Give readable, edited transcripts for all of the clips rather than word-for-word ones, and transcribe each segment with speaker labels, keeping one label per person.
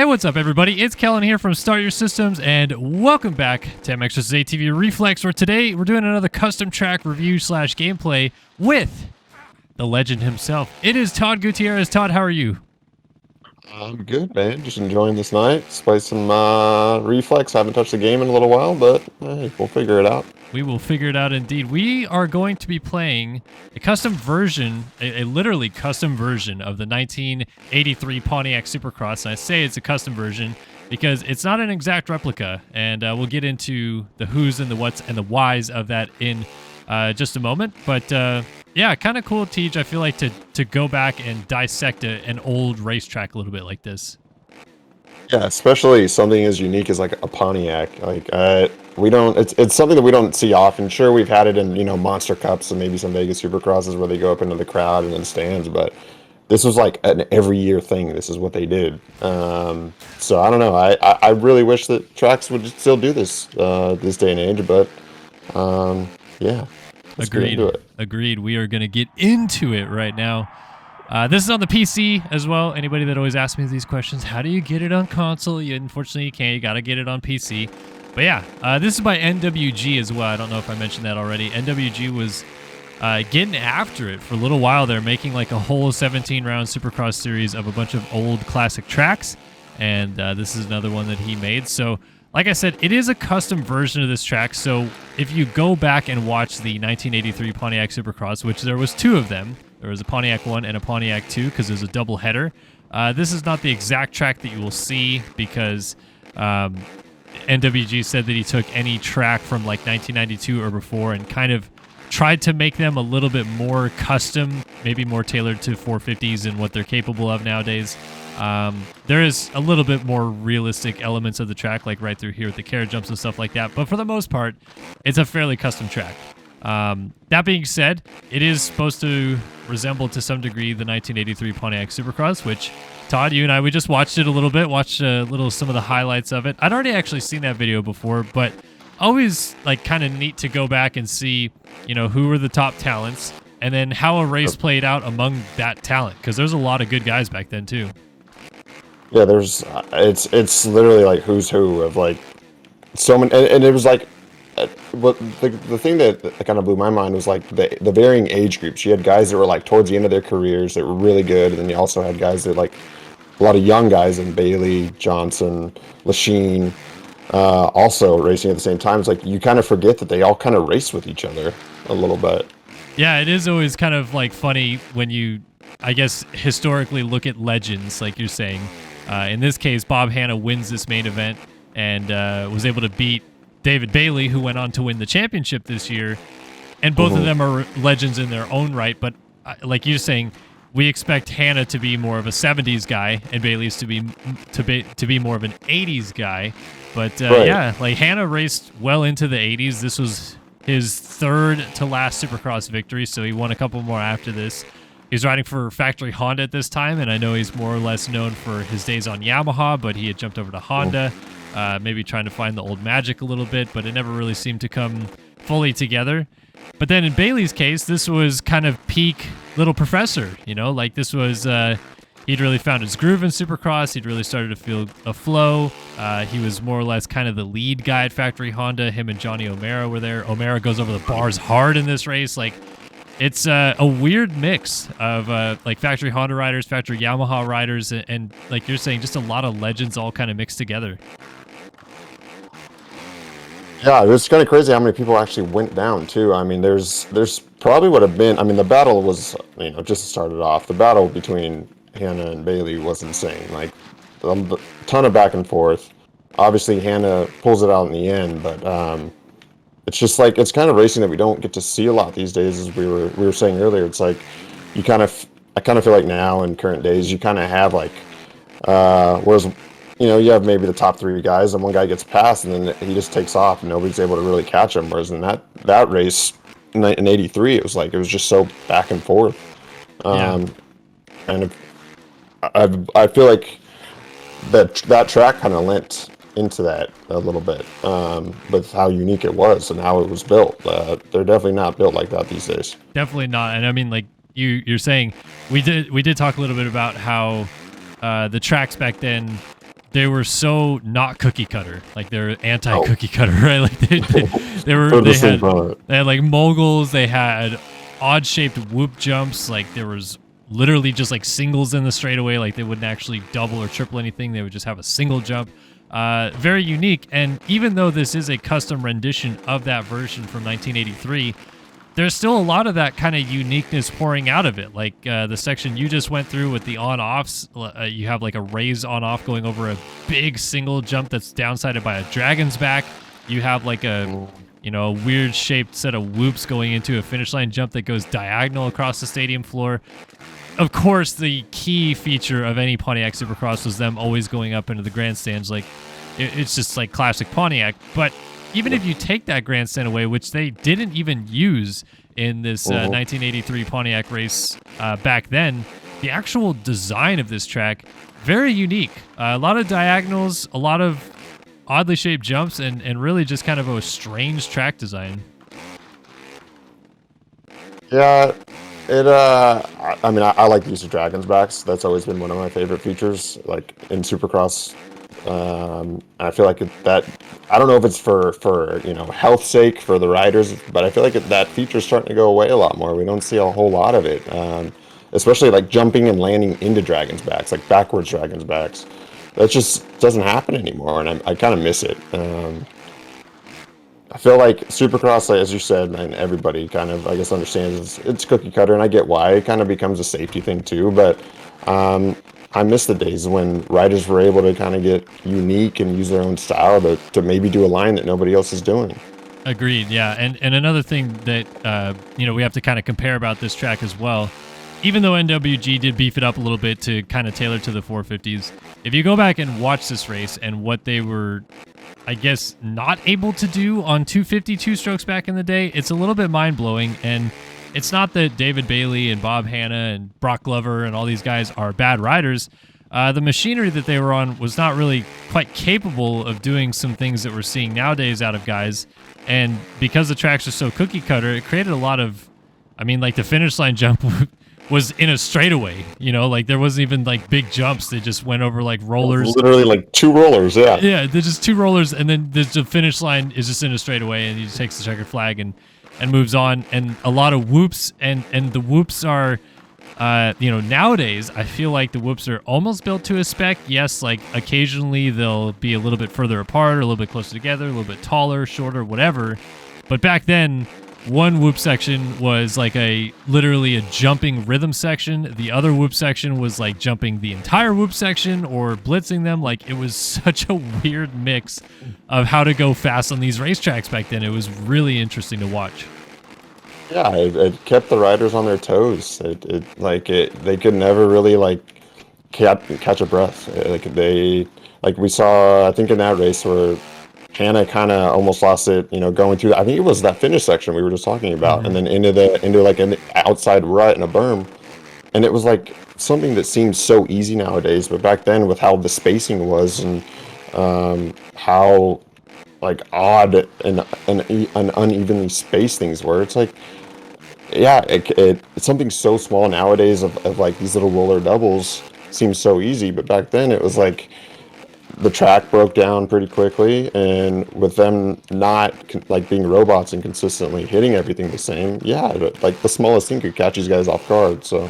Speaker 1: Hey, what's up, everybody? It's Kellen here from Start Your Systems, and welcome back to MX's ATV Reflex, where today we're doing another custom track review slash gameplay with the legend himself. It is Todd Gutierrez. Todd, how are you?
Speaker 2: I'm good, man. Just enjoying this night. Just play some Reflex. Haven't touched the game in a little while, but hey, we'll figure it out.
Speaker 1: We will figure it out indeed. We are going to be playing a custom version, a literally custom version of the 1983 Pontiac Supercross. And I say it's a custom version because it's not an exact replica, and we'll get into the who's and the what's and the whys of that in just a moment. But yeah, kind of cool, Tej. I feel like to go back and dissect an old racetrack a little bit like this.
Speaker 2: Yeah, especially something as unique as like a Pontiac. Like we don't. It's something that we don't see often. Sure, we've had it in Monster Cups and maybe some Vegas Supercrosses where they go up into the crowd and in stands, but this was like an every year thing. This is what they did. So I don't know. I really wish that tracks would still do this this day and age, but yeah. Let's get
Speaker 1: Agreed.
Speaker 2: into it.
Speaker 1: Agreed. We are going to get into it right now. This is on the PC as well. Anybody that always asks me these questions, how do you get it on console? Unfortunately, you can't. You got to get it on PC. But yeah, this is by NWG as well. I don't know if I mentioned that already. NWG was getting after it for a little while. They're making like a whole 17-round Supercross series of a bunch of old classic tracks. And this is another one that he made. So like I said, it is a custom version of this track, so if you go back and watch the 1983 Pontiac Supercross, which there was two of them, there was a Pontiac 1 and a Pontiac 2 because there's a double header, this is not the exact track that you will see because NWG said that he took any track from like 1992 or before and kind of tried to make them a little bit more custom, maybe more tailored to 450s and what they're capable of nowadays. There is a little bit more realistic elements of the track, like right through here with the carrot jumps and stuff like that. But for the most part, it's a fairly custom track. That being said, it is supposed to resemble to some degree the 1983 Pontiac Supercross, which Todd, you and I, we just watched it a little bit, watched some of the highlights of it. I'd already actually seen that video before, but always like kind of neat to go back and see, who were the top talents and then how a race played out among that talent, because there's a lot of good guys back then too.
Speaker 2: Yeah, there's it's literally like who's who of like so many, and it was like what the thing that kind of blew my mind was like the varying age groups. You had guys that were like towards the end of their careers that were really good, and then you also had guys that like a lot of young guys in Bailey, Johnson, Lachine, also racing at the same time. It's like you kind of forget that they all kind of race with each other a little bit.
Speaker 1: Yeah, it is always kind of like funny when you, I guess, historically look at legends, like you're saying. In this case, Bob Hanna wins this main event and was able to beat David Bailey, who went on to win the championship this year. And both of them are legends in their own right. But like you're saying, we expect Hanna to be more of a 70s guy and Bailey's to be more of an 80s guy. But
Speaker 2: Right.
Speaker 1: yeah, like Hanna raced well into the 80s. This was his third to last Supercross victory, so he won a couple more after this. He's riding for factory Honda at this time, and I know he's more or less known for his days on Yamaha, but he had jumped over to Honda, maybe trying to find the old magic a little bit, but it never really seemed to come fully together. But then in Bailey's case, this was kind of peak Little Professor, like this was, he'd really found his groove in Supercross, he'd really started to feel a flow, he was more or less kind of the lead guy at factory Honda, him and Johnny O'Mara were there. O'Mara goes over the bars hard in this race, like, it's a weird mix of like factory Honda riders, factory Yamaha riders, and like you're saying, just a lot of legends all kind of mixed together.
Speaker 2: Yeah, it was kind of crazy how many people actually went down too. I mean, there's probably would have been. I mean, the battle was just started off. The battle between Hanna and Bailey was insane. Like a ton of back and forth. Obviously, Hanna pulls it out in the end, but it's just like it's kind of racing that we don't get to see a lot these days. As we were saying earlier, it's like I kind of feel like now in current days you kind of have like whereas you have maybe the top three guys and one guy gets past and then he just takes off and nobody's able to really catch him. Whereas in that race in '83, it was just so back and forth. And I feel like that track kind of lent into that a little bit with how unique it was and how it was built. They're definitely not built like that these days.
Speaker 1: Definitely not. And I mean, like you're saying, we did talk a little bit about how the tracks back then they were so not cookie cutter. Like they're anti cookie cutter, right? Like they had like moguls, they had odd shaped whoop jumps. Like there was literally just like singles in the straightaway. Like they wouldn't actually double or triple anything. They would just have a single jump. Very unique. And even though this is a custom rendition of that version from 1983, there's still a lot of that kind of uniqueness pouring out of it. Like the section you just went through with the on-offs, you have like a raise on-off going over a big single jump that's downsided by a dragon's back. You have like a, weird shaped set of whoops going into a finish line jump that goes diagonal across the stadium floor. Of course, the key feature of any Pontiac Supercross was them always going up into the grandstands. Like it's just like classic Pontiac. But even if you take that grandstand away, which they didn't even use in this 1983 Pontiac race back then, the actual design of this track, very unique. A lot of diagonals, a lot of oddly shaped jumps, and really just kind of a strange track design.
Speaker 2: Yeah, I like the use of Dragon's backs. That's always been one of my favorite features, like in Supercross. I feel like that, I don't know if it's for health sake for the riders, but I feel like that feature's starting to go away a lot more. We don't see a whole lot of it, especially like jumping and landing into Dragon's backs, like backwards Dragon's backs. That just doesn't happen anymore, and I kind of miss it. I feel like Supercross, as you said, and everybody kind of, I guess, understands it's cookie cutter, and I get why. It kind of becomes a safety thing too, but I miss the days when riders were able to kind of get unique and use their own style to maybe do a line that nobody else is doing.
Speaker 1: Agreed, yeah. And another thing that, we have to kind of compare about this track as well, even though NWG did beef it up a little bit to kind of tailor to the 450s, if you go back and watch this race and what they were, I guess, not able to do on 250 two-strokes back in the day, it's a little bit mind-blowing. And it's not that David Bailey and Bob Hanna and Brock Glover and all these guys are bad riders. The machinery that they were on was not really quite capable of doing some things that we're seeing nowadays out of guys. And because the tracks are so cookie-cutter, it created a lot of, like the finish line jump was in a straightaway, like there wasn't even like big jumps. They just went over like rollers.
Speaker 2: Literally like two rollers, yeah.
Speaker 1: Yeah, they're just two rollers, and then the finish line is just in a straightaway, and he just takes the checkered flag and moves on. And a lot of whoops, and the whoops are, nowadays I feel like the whoops are almost built to a spec. Yes, like occasionally they'll be a little bit further apart, or a little bit closer together, a little bit taller, shorter, whatever. But back then, one whoop section was like literally a jumping rhythm section. The other whoop section was like jumping the entire whoop section or blitzing them. Like it was such a weird mix of how to go fast on these racetracks back then. It was really interesting to watch.
Speaker 2: Yeah, it kept the riders on their toes. They could never really catch a breath. We saw, I think in that race where Hanna kind of almost lost it, going through. I think it was that finish section we were just talking about, and then into like an outside rut and a berm, and it was like something that seems so easy nowadays, but back then with how the spacing was and how like odd and unevenly spaced things were, it's like, yeah, it's something so small nowadays of like these little roller doubles seems so easy, but back then it was like the track broke down pretty quickly, and with them not being robots and consistently hitting everything the same, like the smallest thing could catch these guys off guard. So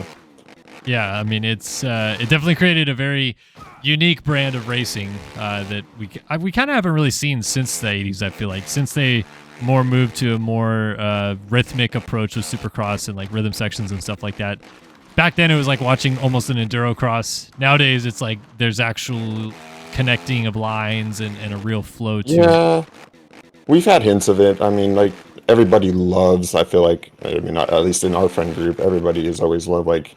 Speaker 1: yeah, it's it definitely created a very unique brand of racing that we kind of haven't really seen since the 80s. I feel like since they more moved to a more rhythmic approach with Supercross and like rhythm sections and stuff like that. Back then it was like watching almost an Enduro cross. Nowadays it's like there's actual connecting of lines and a real flow to it.
Speaker 2: Yeah, we've had hints of it. Everybody loves, I feel like, at least in our friend group, everybody has always loved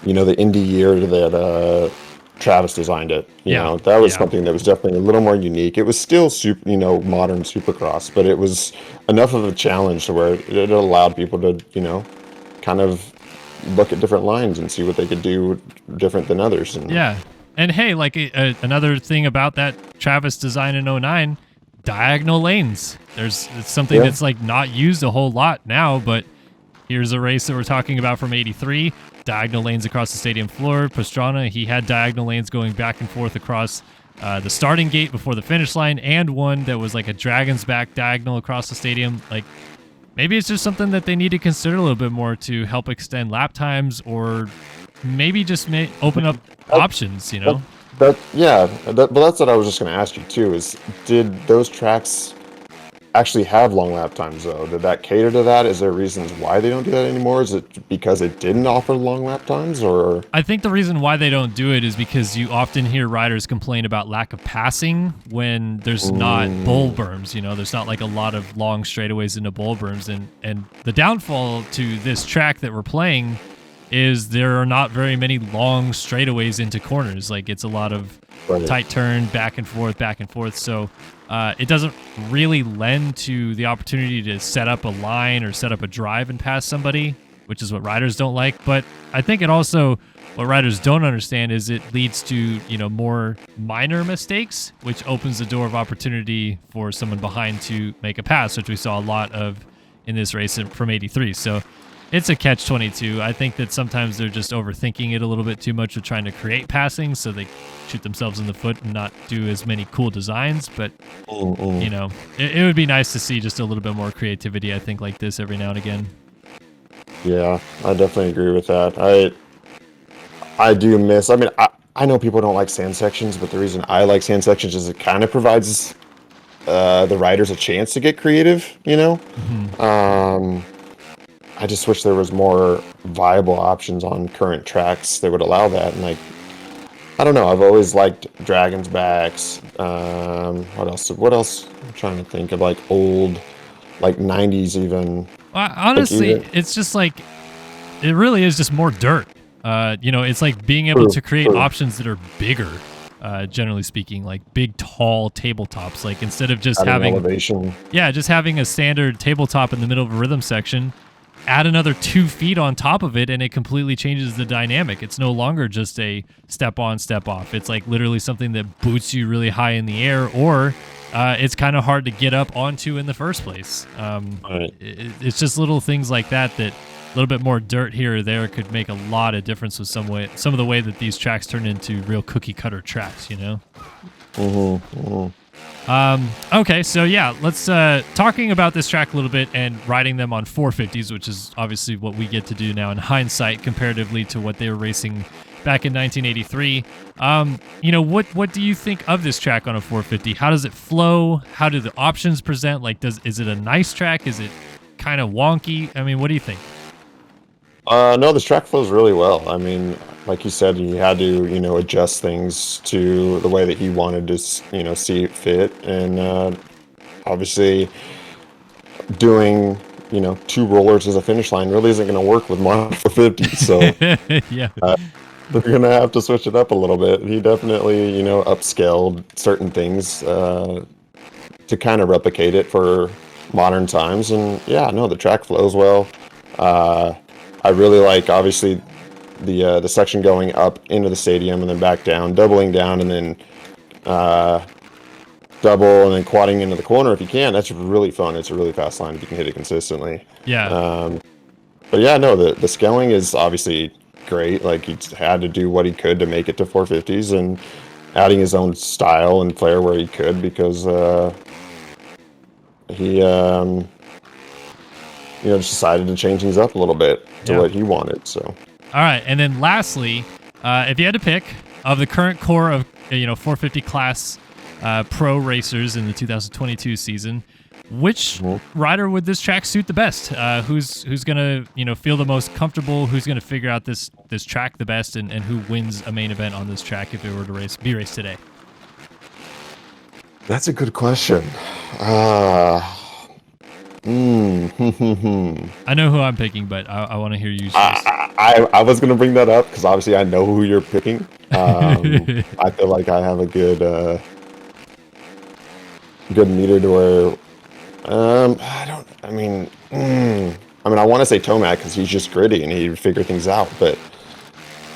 Speaker 2: the Indy year that Travis designed it. That was something that was definitely a little more unique. It was still modern Supercross, but it was enough of a challenge to where it allowed people to kind of look at different lines and see what they could do different than others.
Speaker 1: And hey, another thing about that Travis design in 09, diagonal lanes. It's something that's not used a whole lot now, but here's a race that we're talking about from 83. Diagonal lanes across the stadium floor. Pastrana, he had diagonal lanes going back and forth across the starting gate before the finish line, and one that was like a dragon's back diagonal across the stadium. Like, maybe it's just something that they need to consider a little bit more to help extend lap times, or maybe just open up options, you know?
Speaker 2: But that's what I was just going to ask you too, is did those tracks actually have long lap times though? Did that cater to that? Is there reasons why they don't do that anymore? Is it because it didn't offer long lap times, or?
Speaker 1: I think the reason why they don't do it is because you often hear riders complain about lack of passing when there's not bowl berms, you know, there's not like a lot of long straightaways into bowl berms, and the downfall to this track that we're playing is there are not very many long straightaways into corners. Like, it's a lot of tight turn, back and forth. So it doesn't really lend to the opportunity to set up a line or set up a drive and pass somebody, which is what riders don't like. But I think it also, what riders don't understand is it leads to, you know, more minor mistakes, which opens the door of opportunity for someone behind to make a pass, which we saw a lot of in this race from 83. So it's a catch-22. I think that sometimes they're just overthinking it a little bit too much with trying to create passing, so they shoot themselves in the foot and not do as many cool designs. But, you know, it would be nice to see just a little bit more creativity, I think, like this every now and again.
Speaker 2: Yeah, I definitely agree with that. I do miss, I mean, I know people don't like sand sections, but the reason I like sand sections is it kind of provides the riders a chance to get creative, you know? I just wish there was more viable options on current tracks that would allow that. And like, I don't know, I've always liked Dragon's Backs. What else? I'm trying to think of like old, like 90s even.
Speaker 1: Well, honestly, it's just like, it really is just more dirt. You know, it's like being able to create options that are bigger, generally speaking, like big, tall tabletops. Like, instead of just having
Speaker 2: elevation. Yeah,
Speaker 1: just having a standard tabletop in the middle of a rhythm section, add another 2 feet on top of it, and it completely changes the dynamic. It's no longer just a step on, step off. It's like literally something that boots you really high in the air, or it's kind of hard to get up onto in the first place. It's just little things like that a little bit more dirt here or there could make a lot of difference with some of the way that these tracks turn into real cookie cutter tracks, you know? Okay, so yeah, let's talking about this track a little bit and riding them on 450s, which is obviously what we get to do now in hindsight comparatively to what they were racing back in 1983. You know, what do you think of this track on a 450? How does it flow? How do the options present? Like, is it a nice track? Is it kind of wonky? I mean, what do you think?
Speaker 2: No, this track flows really well. I mean, like you said, he had to, you know, adjust things to the way that he wanted to, you know, see it fit. And obviously doing, you know, 2 rollers as a finish line really isn't going to work with Mark 450. So
Speaker 1: yeah.
Speaker 2: They're going to have to switch it up a little bit. He definitely, you know, upscaled certain things to kind of replicate it for modern times. And yeah, no, the track flows well. I really like, obviously, the section going up into the stadium and then back down, doubling down, and then double and then quadding into the corner if you can. That's really fun. It's a really fast line if you can hit it consistently.
Speaker 1: Yeah.
Speaker 2: But yeah, no, the scaling is obviously great. Like, he had to do what he could to make it to 450s, and adding his own style and flair where he could, because he you know, just decided to change things up a little bit to what he wanted. So,
Speaker 1: all right, and then lastly, if you had to pick of the current core of 450 class pro racers in the 2022 season, which rider would this track suit the best? Who's gonna feel the most comfortable? Who's gonna figure out this track the best, and who wins a main event on this track if it were to be raced today?
Speaker 2: That's a good question.
Speaker 1: I know who I'm picking, but I want to hear you.
Speaker 2: I was gonna bring that up because obviously I know who you're picking. I feel like I have a good meter to where I want to say Tomac because he's just gritty and he'd figure things out, but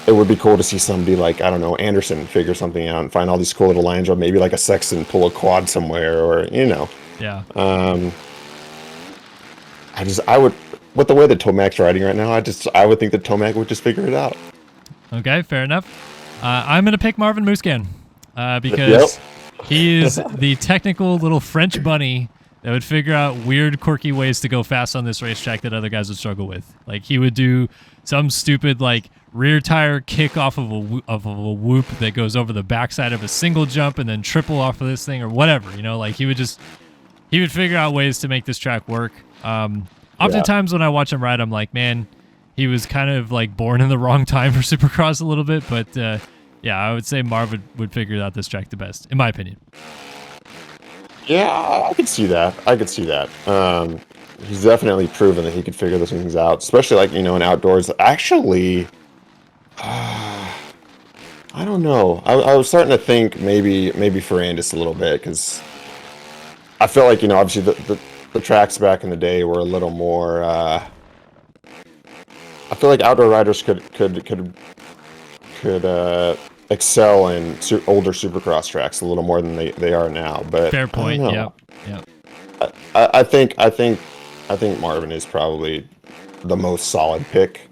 Speaker 2: it would be cool to see somebody like, I don't know, Anderson figure something out and find all these cool little lines, or maybe like a Sexton pull a quad somewhere, or
Speaker 1: Yeah.
Speaker 2: I would, with the way that Tomac's riding right now, I would think that Tomac would just figure it out.
Speaker 1: Okay, fair enough. I'm gonna pick Marvin Musquin. because he is the technical little French bunny that would figure out weird, quirky ways to go fast on this racetrack that other guys would struggle with. Like, he would do some stupid, like, rear tire kick off of a whoop that goes over the backside of a single jump and then triple off of this thing or whatever, you know? Like, he would figure out ways to make this track work. Oftentimes when I watch him ride, I'm like, man, he was kind of, like, born in the wrong time for Supercross a little bit, but, yeah, I would say Marv would figure out this track the best, in my opinion.
Speaker 2: Yeah, I could see that. He's definitely proven that he could figure those things out, especially like, in outdoors. Actually, I don't know. I was starting to think maybe Ferrandis a little bit, because I feel like, obviously the tracks back in the day were a little more. I feel like outdoor riders could excel in older Supercross tracks a little more than they are now. But
Speaker 1: fair point. Yeah.
Speaker 2: I think Marvin is probably the most solid pick,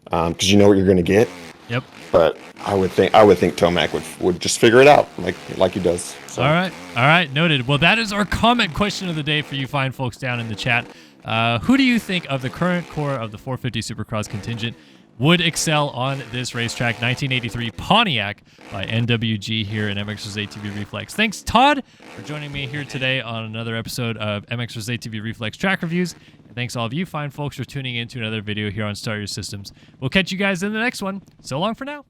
Speaker 2: because you know what you're going to get.
Speaker 1: Yep.
Speaker 2: But I would think Tomac would just figure it out like he does. So.
Speaker 1: All right, noted. Well, that is our comment question of the day for you fine folks down in the chat. Who do you think of the current core of the 450 Supercross contingent would excel on this racetrack? 1983 Pontiac by NWG here in MX vs. ATV Reflex. Thanks, Todd, for joining me here today on another episode of MX vs. ATV Reflex track reviews. And thanks all of you fine folks for tuning in to another video here on Start Your Systems. We'll catch you guys in the next one. So long for now.